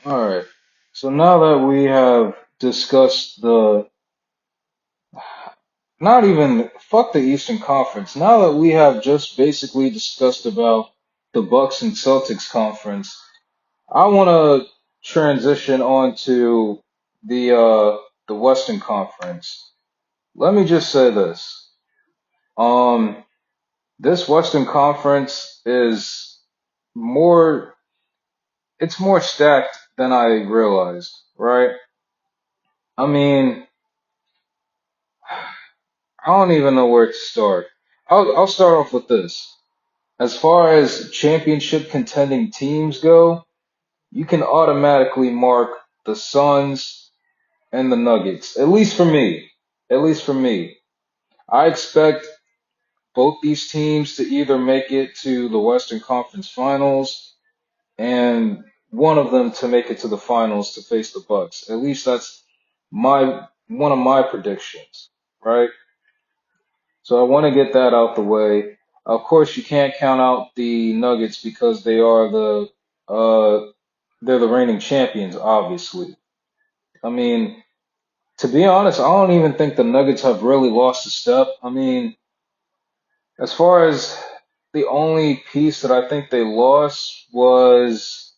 All right. So now that we have discussed not even, fuck the Eastern Conference. Now that we have just basically discussed about the Bucks and Celtics conference, I want to transition on to the Western Conference. Let me just say this. Um, this Western Conference is more, it's more stacked than I realized, right? I mean, I don't even know where to start. I'll start off with this. As far as championship contending teams go, you can automatically mark the Suns and the Nuggets. At least for me. At least for me. I expect both these teams to either make it to the Western Conference Finals and one of them to make it to the finals to face the Bucks. At least that's my one of my predictions, right? So I want to get that out the way. Of course, you can't count out the Nuggets because uh they're the reigning champions, obviously. I mean, to be honest, I don't even think the Nuggets have really lost a step. I mean, as far as the only piece that I think they lost was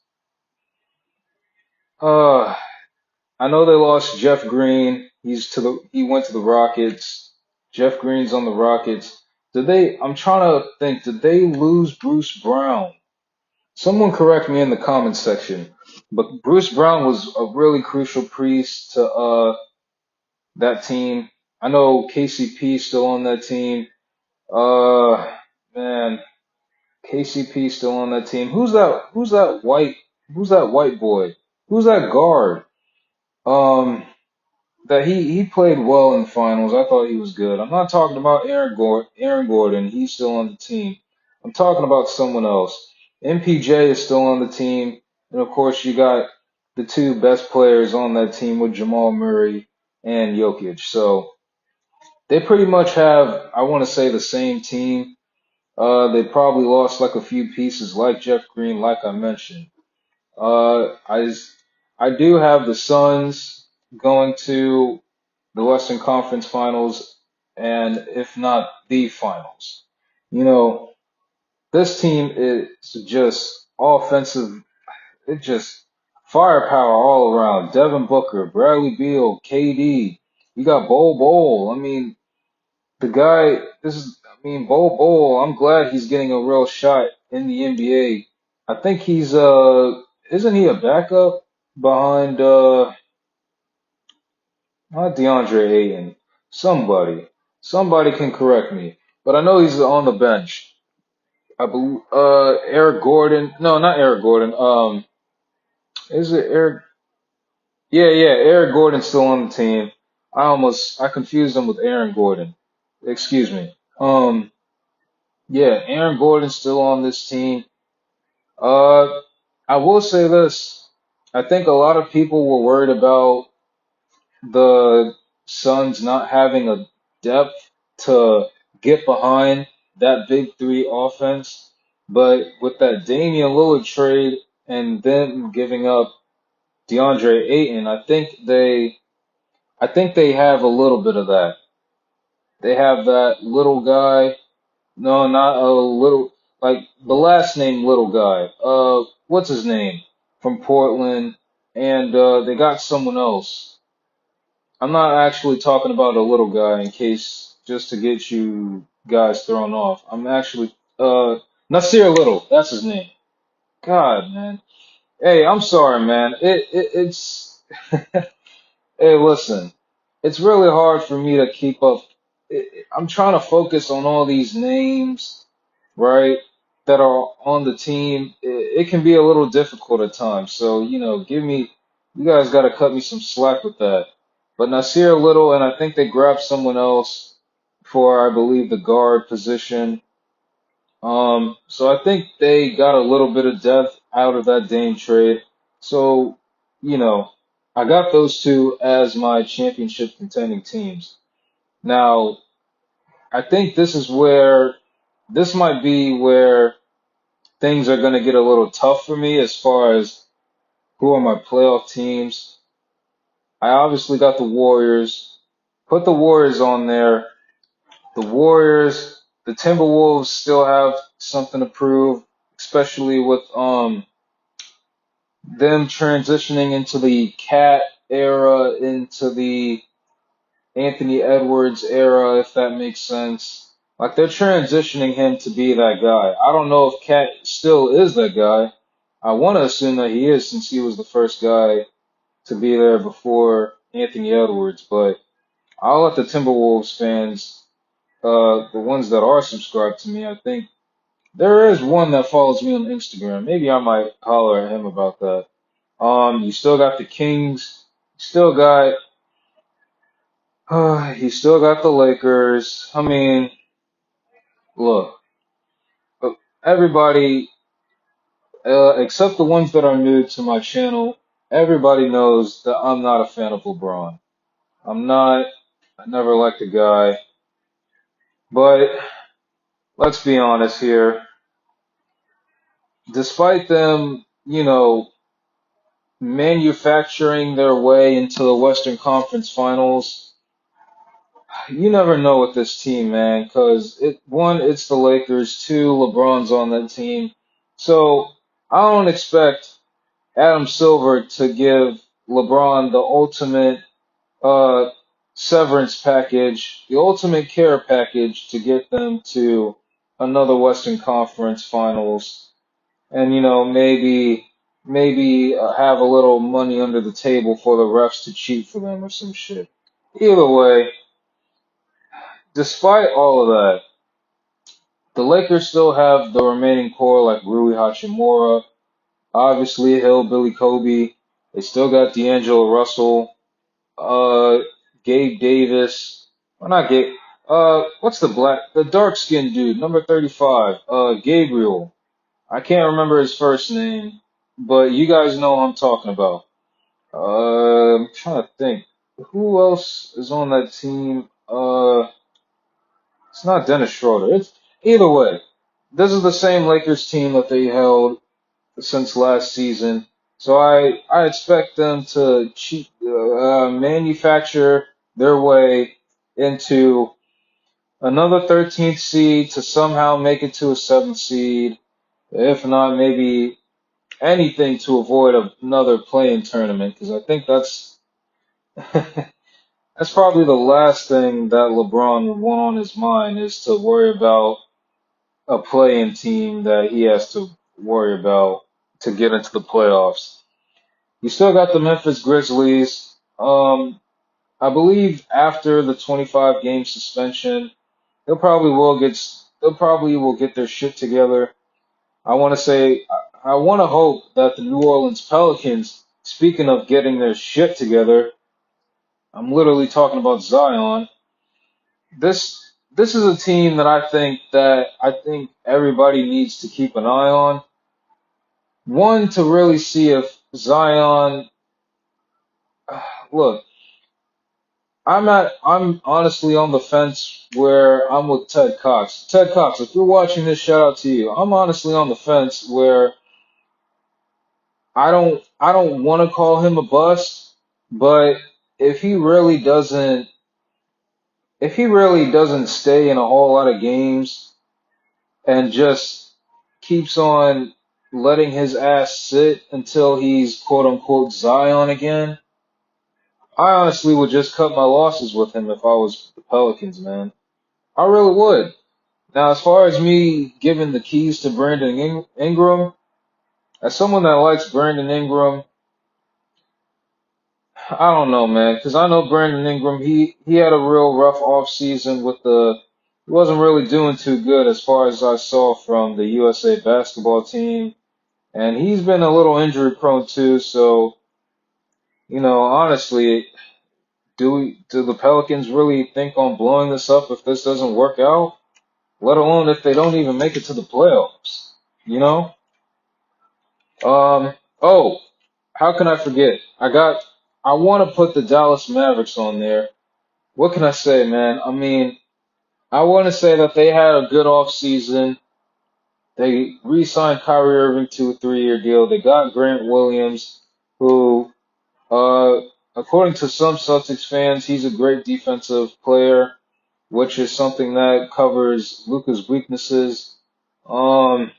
uh I know they lost Jeff Green. He went to the Rockets. Jeff Green's on the Rockets. I'm trying to think, did they lose Bruce Brown? Someone correct me in the comments section. But Bruce Brown was a really crucial piece to that team. I know KCP still on that team. Uh man, KCP still on that team. Who's that white boy? Who's that guard? Um that he played well in finals. I thought he was good. I'm not talking about Aaron Gordon. He's still on the team. I'm talking about someone else. MPJ is still on the team, and of course you got the two best players on that team with Jamal Murray and Jokic. So they pretty much have, I want to say, the same team. They probably lost like a few pieces, like Jeff Green, like I mentioned. Uh, I I do have the Suns going to the Western Conference Finals, and if not the finals. You know, this team is just offensive. It just firepower all around. Devin Booker, Bradley Beal, KD. You got Bol Bol. I mean, the guy. Bol Bol. I'm glad he's getting a real shot in the NBA. I think he's isn't he a backup behind not DeAndre Ayton. Somebody. Somebody can correct me. But I know he's on the bench. I believe Eric Gordon. No, not Eric Gordon. Is it Eric? Yeah, yeah, Eric Gordon's still on the team. I confused him with Aaron Gordon. Excuse me. Yeah, Aaron Gordon's still on this team. Uh I will say this. I think a lot of people were worried about the Suns not having a depth to get behind that big three offense. But with that Damian Lillard trade and then giving up DeAndre Ayton, I think they have a little bit of that. They have that little guy. No, not a little like the last name little guy. What's his name? From Portland. And they got someone else. I'm not actually talking about a little guy in case just to get you guys thrown off. I'm actually Nasir Little, that's his name. God, man. Hey, I'm sorry, man. It's hey, listen. It's really hard for me to keep up. I'm trying to focus on all these names, right, that are on the team. It can be a little difficult at times. So, you guys got to cut me some slack with that. But Nasir Little, and I think they grabbed someone else for, I believe, the guard position. So I think they got a little bit of depth out of that Dame trade. So, you know, I got those two as my championship contending teams. Now, I think this might be where things are going to get a little tough for me as far as who are my playoff teams. I obviously got the Warriors. Put the Warriors on there. The Warriors, the Timberwolves still have something to prove, especially with them transitioning into the Cat era, into the Anthony Edwards era, if that makes sense. Like they're transitioning him to be that guy. I don't know if Cat still is that guy. I want to assume that he is since he was the first guy to be there before Anthony Edwards, but I'll let the Timberwolves fans, the ones that are subscribed to me, I think there is one that follows me on Instagram. Maybe I might holler at him about that. You still got the Kings, still got, you still got the Lakers. I mean, look, uh, everybody, except the ones that are new to my channel, everybody knows that I'm not a fan of LeBron. I'm not. I never liked the guy. But let's be honest here. Despite them, manufacturing their way into the Western Conference Finals, you never know with this team, man. Because one, it's the Lakers. Two, LeBron's on that team. So I don't expect Adam Silver to give LeBron the ultimate uh, severance package, the ultimate care package to get them to another Western Conference Finals, and maybe have a little money under the table for the refs to cheat for them or some shit. Either way, despite all of that, the Lakers still have the remaining core like Rui Hachimura, obviously Hillbilly Kobe. They still got D'Angelo Russell. uh, Gabe Davis. Well, not Gabe. What's the dark skinned dude, number 35? Gabriel. I can't remember his first name, but you guys know who I'm talking about. I'm trying to think. Who else is on that team? It's not Dennis Schroeder. It's either way. This is the same Lakers team that they held since last season. So I expect them to manufacture their way into another 13th seed to somehow make it to a 7th seed. If not, maybe anything to avoid another play-in tournament, because I think that's that's probably the last thing that LeBron would want on his mind is to worry about a play-in team that he has to worry about to get into the playoffs. You still got the Memphis Grizzlies. I believe after the 25 game suspension, they'll probably will get their shit together. I want to say I want to hope that the New Orleans Pelicans, speaking of getting their shit together, I'm literally talking about Zion. This is a team that I think everybody needs to keep an eye on. One, to really see if Zion, look, I'm honestly on the fence where I'm with Ted Cox. Ted Cox, if you're watching this, shout out to you. I'm honestly on the fence where I don't want to call him a bust, but if he really doesn't if he really doesn't stay in a whole lot of games and just keeps on letting his ass sit until he's quote unquote Zion again, I honestly would just cut my losses with him if I was the Pelicans, man. I really would. Now, as far as me giving the keys to Brandon Ingram, as someone that likes Brandon Ingram, I don't know, man, because I know Brandon Ingram. He had a real rough off season with he wasn't really doing too good as far as I saw from the USA basketball team, and he's been a little injury prone too. So, honestly, do the Pelicans really think on blowing this up if this doesn't work out? Let alone if they don't even make it to the playoffs, you know? Oh, how can I forget? I want to put the Dallas Mavericks on there. What can I say, man? I mean, I want to say that they had a good off season. They re-signed Kyrie Irving to a 3-year deal. They got Grant Williams, who, uh, according to some Celtics fans, he's a great defensive player, which is something that covers Luka's weaknesses. Um,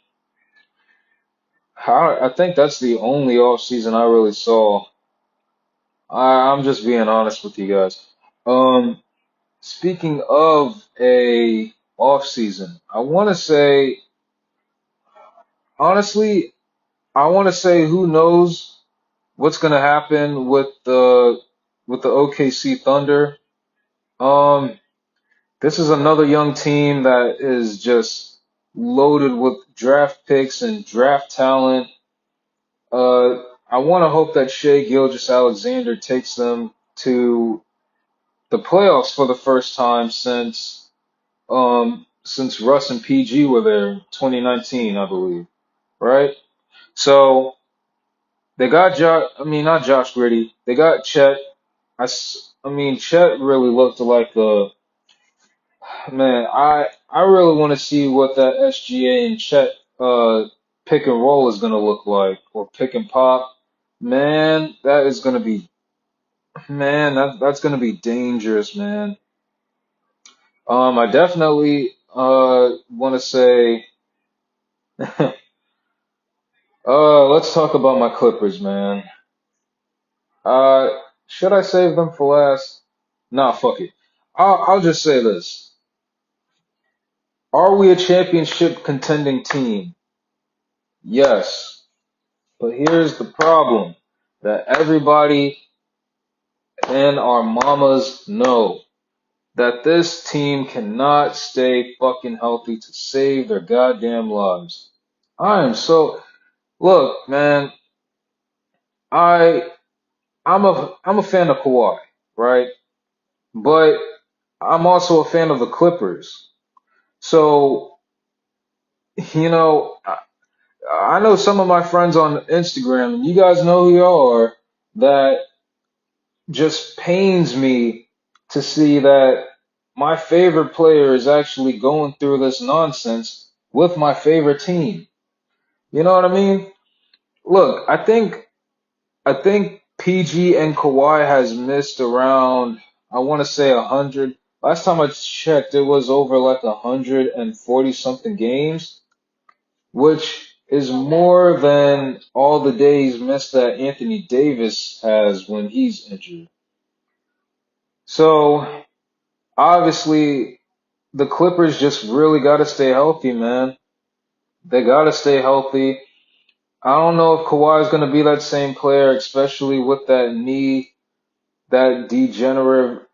I think that's the only offseason I really saw. I'm just being honest with you guys. Um, Speaking of a offseason, I want to say, honestly, I want to say who knows what's going to happen with the OKC Thunder. Um, this is another young team that is just loaded with draft picks and draft talent. I want to hope that Shea Gilgeous-Alexander takes them to the playoffs for the first time since Russ and PG were there, 2019, I believe, right? So they got I mean, not Josh Griddy. They got Chet. I mean, Chet really looked like a man. I really want to see what that SGA and Chet pick and roll is gonna look like, or pick and pop. Man, that is gonna be man. That's gonna be dangerous, man. I definitely want to say. Let's talk about my Clippers, man. Uh, should I save them for last? Nah, fuck it. I'll just say this. Are we a championship contending team? Yes. But here's the problem that everybody and our mamas know that this team cannot stay fucking healthy to save their goddamn lives. I am so look, man, I I'm a fan of Kawhi, right? But I'm also a fan of the Clippers. So, you know, I know some of my friends on Instagram, and you guys know who you are, that just pains me to see that my favorite player is actually going through this nonsense with my favorite team. You know what I mean? Look, I think PG and Kawhi has missed around, I want to say 100. Last time I checked, it was over like 140 something games, which is more than all the days missed that Anthony Davis has when he's injured. So obviously, the Clippers just really got to stay healthy, man. They got to stay healthy. I don't know if Kawhi is going to be that same player, especially with that knee, that degenerative.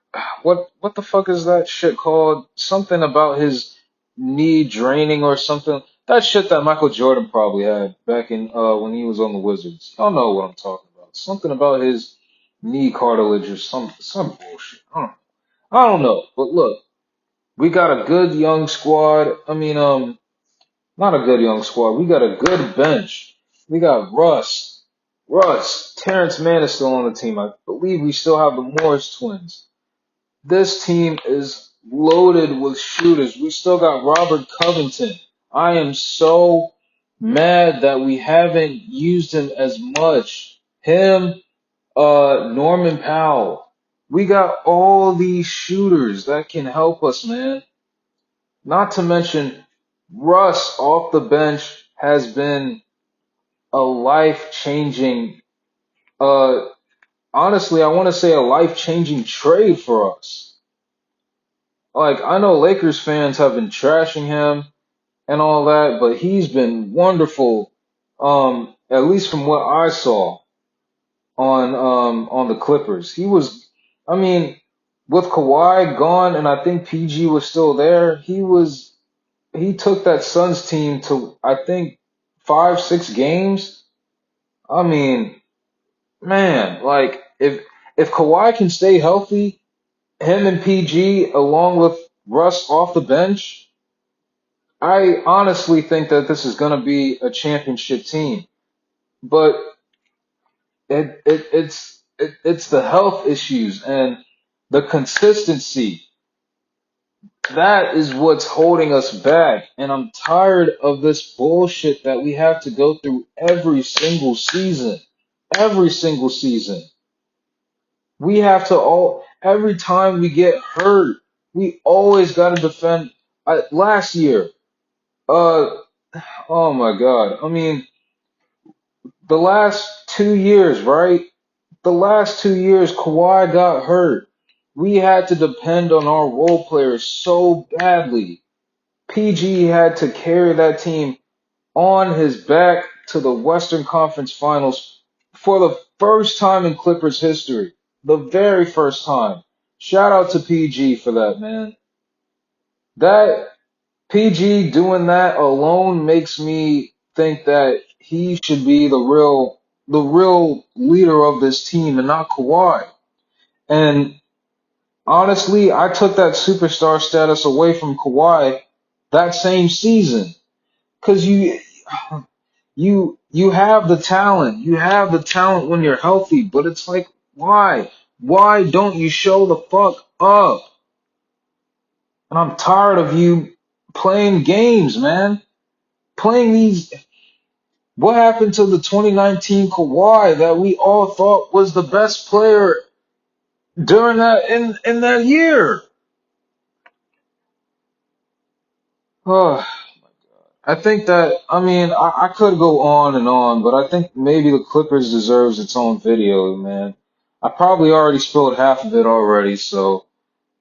What the fuck is that shit called? Something about his knee draining or something. That shit that Michael Jordan probably had back in when he was on the Wizards. Y'all know what I'm talking about. Something about his knee cartilage or some bullshit. I don't know. But look, we got a good young squad. I mean, not a good young squad. We got a good bench. We got Russ, Terrence Mann is still on the team. I believe we still have the Morris twins. This team is loaded with shooters. We still got Robert Covington. I am so mad that we haven't used him as much. Him, Norman Powell. We got all these shooters that can help us, man. Not to mention, Russ off the bench has been a life-changing, uh, honestly, I want to say a life-changing trade for us. Like, I know Lakers fans have been trashing him and all that, but he's been wonderful, at least from what I saw on the Clippers. I mean, with Kawhi gone and I think PG was still there, he took that Suns team to I think 5, 6 games. I mean, man, like if Kawhi can stay healthy, him and PG along with Russ off the bench, I honestly think that this is going to be a championship team. But it's the health issues and the consistency that is what's holding us back. And I'm tired of this bullshit that we have to go through every single season. every single season. We have to all every time we get hurt, we always got to defend. Last year, uh, oh my God. I mean, the last 2 years, right? The last 2 years, Kawhi got hurt. We had to depend on our role players so badly. PG had to carry that team on his back to the Western Conference Finals for the first time in Clippers history. The very first time. Shout out to PG for that, man. That PG doing that alone makes me think that he should be the real leader of this team and not Kawhi. And honestly, I took that superstar status away from Kawhi that same season. Cause you have the talent. You have the talent when you're healthy, but it's like, why? Why don't you show the fuck up? And I'm tired of you playing games, man. Playing these. What happened to the 2019 Kawhi that we all thought was the best player during that in that year? Oh, I think that I mean I could go on and on, but I think maybe the Clippers deserves its own video, man. I probably already spilled half of it already, so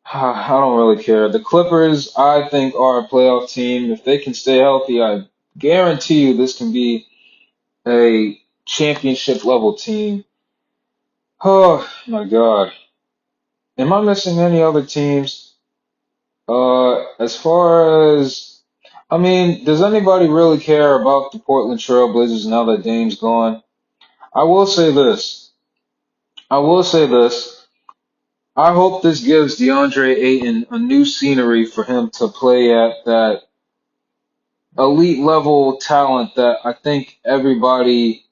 I don't really care. The Clippers, I think, are a playoff team. If they can stay healthy, I guarantee you this can be a championship level team. Oh my God. Am I missing any other teams? As far as, I mean, does anybody really care about the Portland Trail Blazers now that Dame's gone? I will say this. I will say this. I hope this gives DeAndre Ayton a new scenery for him to play at that elite level talent that I think everybody,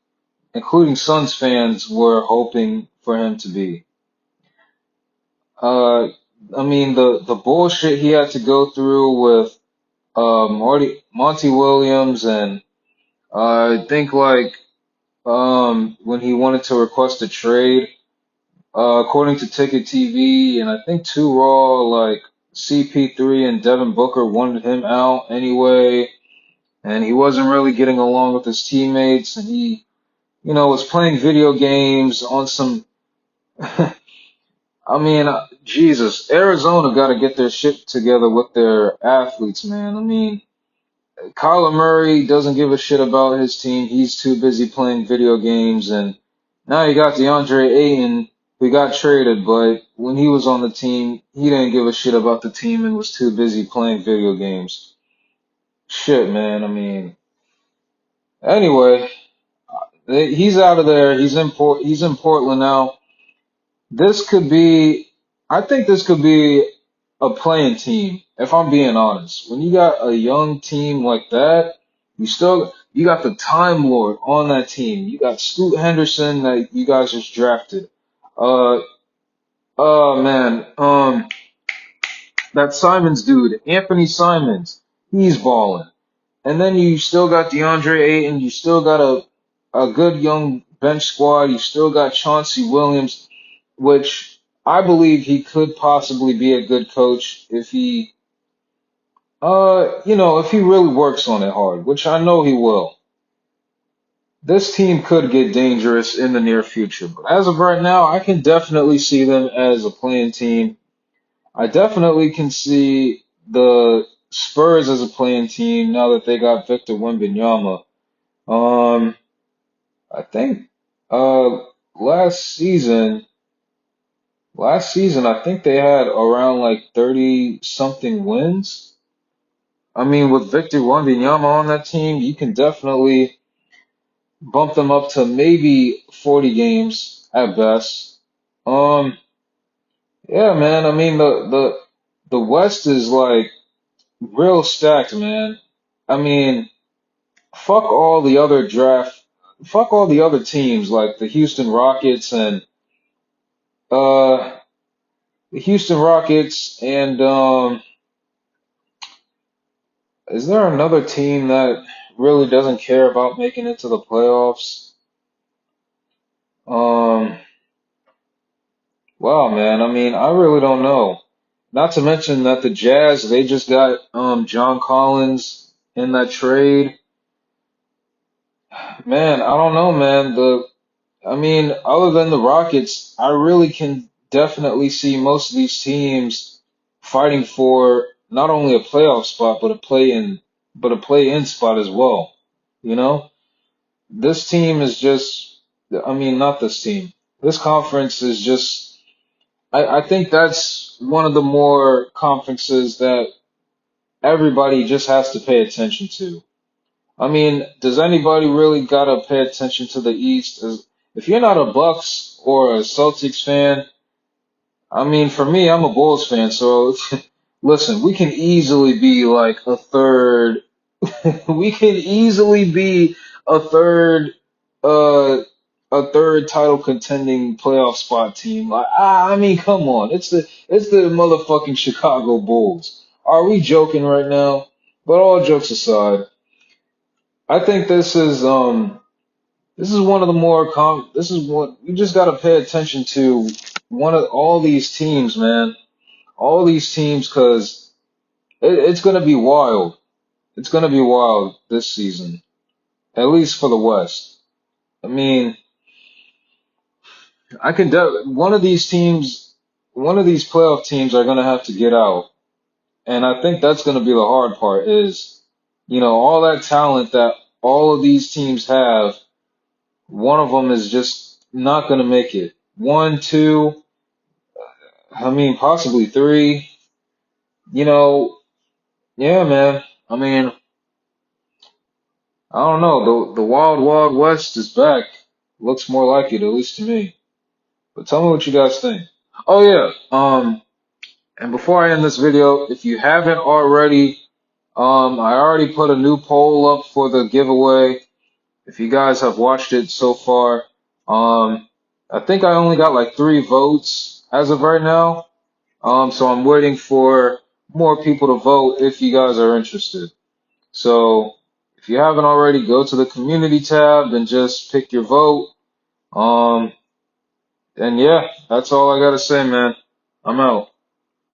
including Suns fans, were hoping for him to be. Uh, I mean, the bullshit he had to go through with Monty Williams, and I think like when he wanted to request a trade, according to Ticket TV, and I think Two Raw, like CP3 and Devin Booker wanted him out anyway, and he wasn't really getting along with his teammates, and he, was playing video games on some. I mean, Jesus, Arizona got to get their shit together with their athletes, man. I mean, Kyler Murray doesn't give a shit about his team. He's too busy playing video games. And now you got DeAndre Ayton, who got traded, but when he was on the team, he didn't give a shit about the team and was too busy playing video games. Shit, man. I mean, anyway, he's out of there. He's in Portland now. This could be, I think this could be a playing team, if I'm being honest. When you got a young team like that, you got the Time Lord on that team. You got Scoot Henderson that you guys just drafted. Uh, oh man, that Simons dude, Anthony Simons, he's balling. And then you still got DeAndre Ayton. You still got a good young bench squad. You still got Chauncey Williams, which I believe he could possibly be a good coach if if he really works on it hard, which I know he will. This team could get dangerous in the near future, but as of right now, I can definitely see them as a playing team. I definitely can see the Spurs as a playing team now that they got Victor Wembanyama. Um, I think uh last season, last season I think they had around like 30 something wins. I mean, with Victor Wembanyama on that team, you can definitely bump them up to maybe 40 games at best. Um, yeah, man. I mean, the West is like real stacked, man. I mean, fuck all the other draft, fuck all the other teams like the Houston Rockets and uh the Houston Rockets and is there another team that really doesn't care about making it to the playoffs? Um, wow, man. I mean, I really don't know. Not to mention that the Jazz, they just got John Collins in that trade. Man, I don't know, man. I mean, other than the Rockets, I really can definitely see most of these teams fighting for not only a playoff spot, but a play-in spot as well. You know, this team is just, I mean, not this team. This conference is just, I think that's one of the more conferences that everybody just has to pay attention to. I mean, does anybody really gotta pay attention to the East? If you're not a Bucks or a Celtics fan, I mean, for me, I'm a Bulls fan, so listen, we can easily be like a third. We can easily be a third, uh, a third title contending playoff spot team. Like, I mean, come on, it's the motherfucking Chicago Bulls. Are we joking right now? But all jokes aside, I think this is one of the more this is what you just got to pay attention to one of all these teams, man. All these teams, because it's going to be wild. It's going to be wild this season, at least for the West. I mean, one of these teams, one of these playoff teams are going to have to get out. And I think that's going to be the hard part is, all that talent that all of these teams have, one of them is just not going to make it. One, two, I mean, possibly three. You know, yeah, man. I mean, I don't know. The Wild Wild West is back. Looks more like it, at least to me. But tell me what you guys think. Oh yeah. And before I end this video, if you haven't already, I already put a new poll up for the giveaway. If you guys have watched it so far, I think I only got like 3 votes as of right now. So I'm waiting for more people to vote if you guys are interested. So if you haven't already, go to the community tab and just pick your vote. Um, and yeah, that's all I gotta say, man. I'm out.